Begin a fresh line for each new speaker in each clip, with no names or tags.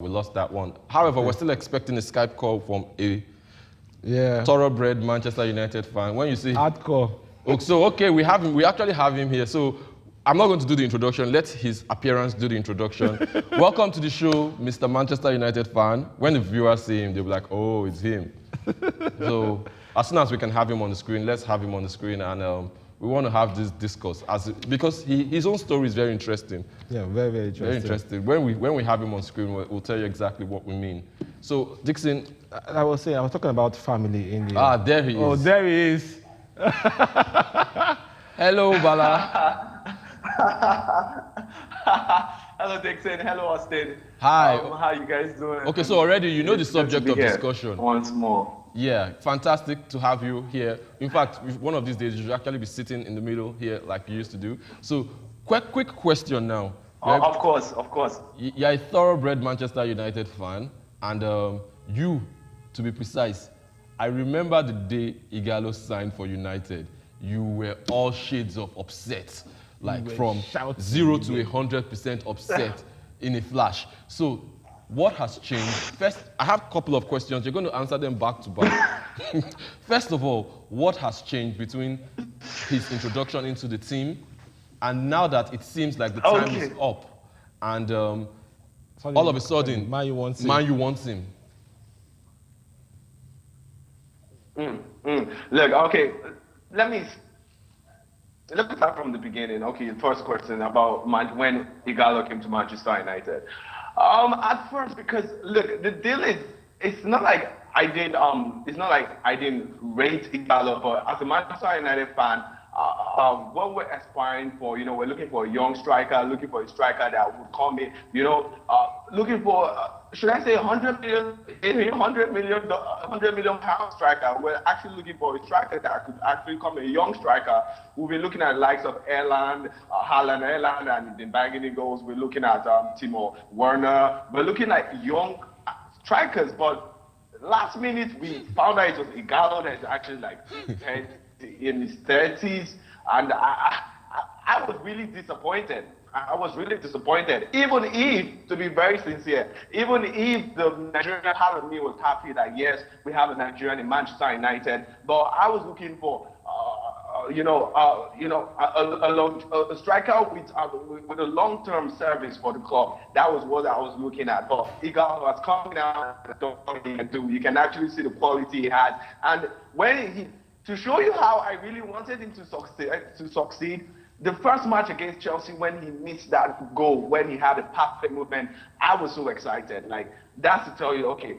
We lost that one. However, we're still expecting a Skype call from a thoroughbred Manchester United fan. When you see
hardcore.
So okay, we actually have him here. So I'm not going to do the introduction. Let his appearance do the introduction. Welcome to the show, Mr. Manchester United fan. When the viewers see him, they'll be like, oh, it's him. So as soon as we can have him on the screen, let's have him on the screen, and we want to have this discourse because his own story is very interesting.
Yeah, very, very interesting.
Very interesting. When we have him on screen, we'll tell you exactly what we mean. So Dickson,
I was talking about family in the.
Ah, there he is.
Oh, there he is.
Hello, Bala.
Hello, Dickson. Hello, Austin.
Hi.
How you guys doing?
Okay, so already you know the subject of discussion.
Once more.
Yeah, fantastic to have you here. In fact, one of these days you should actually be sitting in the middle here like you used to do. So, quick question now.
Of course, of course.
You're a thoroughbred Manchester United fan, and you, to be precise, I remember the day Ighalo signed for United. You were all shades of upset, like from 0 to 100% upset in a flash. So, what has changed? First, I have a couple of questions. You're going to answer them back to back. First of all, what has changed between his introduction into the team and now that it seems like the time is up and all of a sudden,
Man U wants
him?
Look, okay, let me start from the beginning. Okay, first question about when Ighalo came to Manchester United. At first, because look, the deal is, it's not like I didn't rate Ighalo, but as a Manchester United fan, what we're aspiring for, we're looking for a young striker, looking for a striker that would come in, looking for, should I say 100 million pound striker. We're actually looking for a striker that could actually come, a young striker. We'll be looking at the likes of Haaland, and the bagging in goals. We're looking at Timo Werner. We're looking at young strikers, but last minute we found out it was Ighalo that is actually like in his 30s, and I was really disappointed. I was really disappointed. Even if, to be very sincere, even if the Nigerian part of me was happy that yes, we have a Nigerian in Manchester United, but I was looking for a striker with a long-term service for the club. That was what I was looking at. But Ighalo was coming out, you can actually see the quality he had, and to show you how I really wanted him to succeed, the first match against Chelsea, when he missed that goal, when he had a perfect movement, I was so excited. Like, that's to tell you, okay,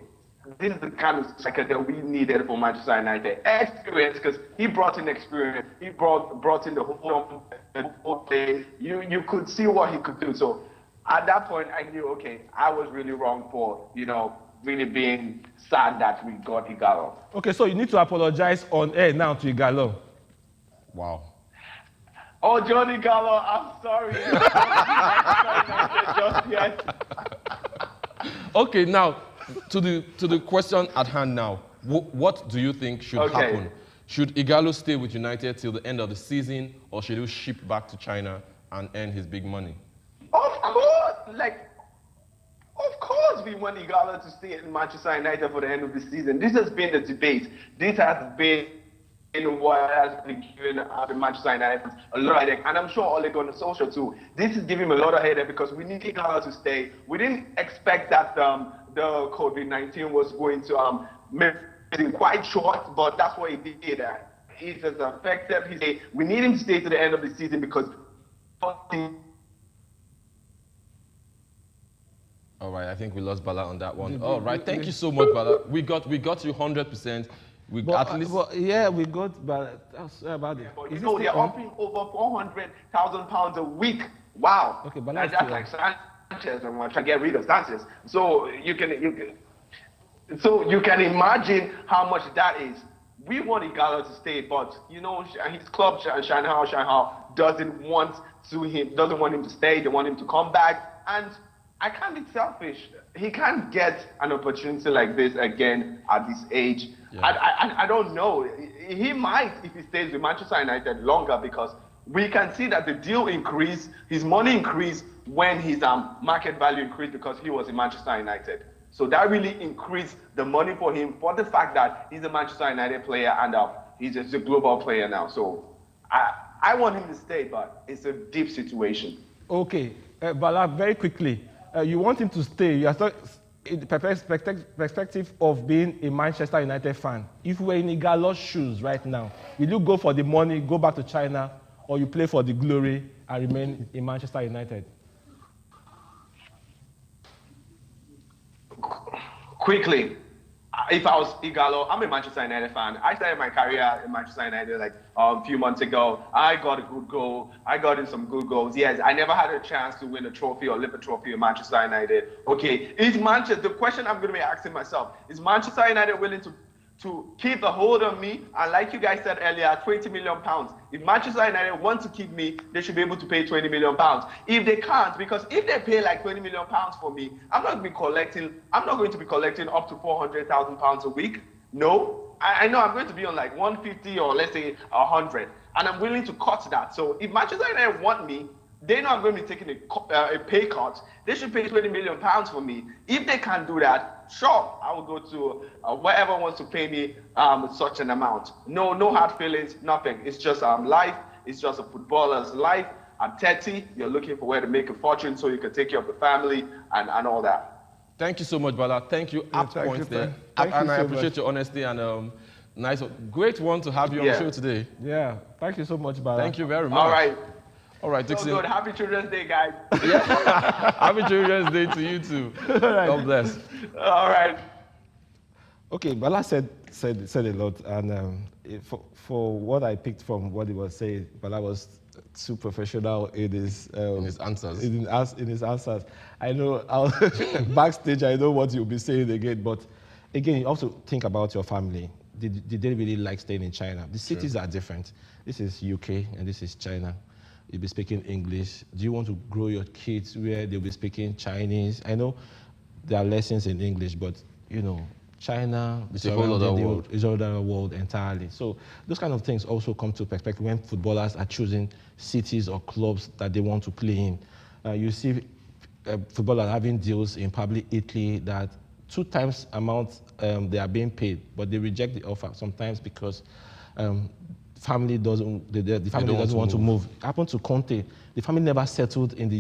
this is the kind of striker that we needed for Manchester United. Experience, because he brought in experience. He brought in the whole day. You could see what he could do. So at that point, I knew, okay, I was really wrong for, really being sad that we got Ighalo.
Okay, so you need to apologize on air now to Ighalo.
Wow.
Oh, Johnny Ighalo, I'm sorry. Just yet.
Okay, now to the question at hand now. What do you think should happen? Should Ighalo stay with United till the end of the season, or should he ship back to China and earn his big money?
Of course we want Ighalo to stay in Manchester United for the end of the season. This has been the debate. This has been what has been giving the Manchester United a lot of headache. And I'm sure Ole on the social too. This is giving him a lot of headache because we need Ighalo to stay. We didn't expect that the COVID-19 was going to make it quite short, but that's what he did. It has affected we need him to stay to the end of the season because
all right, I think we lost Bala on that one. All right, thank you so much, Bala. We got you 100%. We got,
about it.
Yeah, but they're offering over £400,000 a week. Wow.
Okay, but
that's like Sanchez, and we're trying to get rid of Sanchez. So you can imagine how much that is. We want Ighalo to stay, but his club Shanghai doesn't want him to stay. They want him to come back, and I can't be selfish. He can't get an opportunity like this again at this age. Yeah. I don't know. He might if he stays with Manchester United longer, because we can see that the deal increased, his money increased when his market value increased because he was in Manchester United. So that really increased the money for him for the fact that he's a Manchester United player and he's just a global player now. So I want him to stay, but it's a deep situation.
Okay, Bala, very quickly, you want him to stay. You are still in the perspective of being a Manchester United fan. If you were in Ighalo's shoes right now, will you go for the money, go back to China, or you play for the glory and remain in Manchester United?
Quickly, if I was Ighalo, I'm a Manchester United fan. I started my career in Manchester United like a few months ago. I got a good goal. I got in some good goals. Yes, I never had a chance to win a trophy or lift a trophy in Manchester United. Okay, the question I'm going to be asking myself, is Manchester United willing to keep a hold on me? And like you guys said earlier, 20 million pounds. If Manchester United want to keep me, they should be able to pay 20 million pounds. If they can't, because if they pay like 20 million pounds for me, I'm not going to be collecting up to 400,000 pounds a week. No, I know I'm going to be on like 150 or let's say 100, and I'm willing to cut that. So if Manchester United want me, they know I'm going to be taking a pay cut. They should pay 20 million pounds for me. If they can't do that, sure, I will go to wherever wants to pay me such an amount. No hard feelings, nothing. It's just life. It's just a footballer's life. I'm 30. You're looking for where to make a fortune so you can take care of the family and all that.
Thank you so much, Bala. Thank you. Apt points there.
Thank
And
you
I
so
appreciate
much.
your honesty and great one to have you on the show today.
Yeah, thank you so much, Bala.
Thank you very much.
All right.
All right,
So
DICKSON.
good. Happy Children's Day, guys.
Happy Children's Day to you too. God bless.
All right.
Okay, Bala said a lot, and for what I picked from what he was saying, Bala was too professional in his
answers.
In his answers. I know backstage. I know what you'll be saying again, but again, you also think about your family. Did they really like staying in China? The cities are different. This is UK and this is China. You'll be speaking English. Do you want to grow your kids where they'll be speaking Chinese? I know there are lessons in English, but you know, China
is a whole other world.
Is another world entirely. So those kind of things also come to perspective when footballers are choosing cities or clubs that they want to play in. You see footballers having deals in probably Italy that 2 times amount they are being paid, but they reject the offer sometimes because the family doesn't want to move. It happened to Conte. The family never settled in the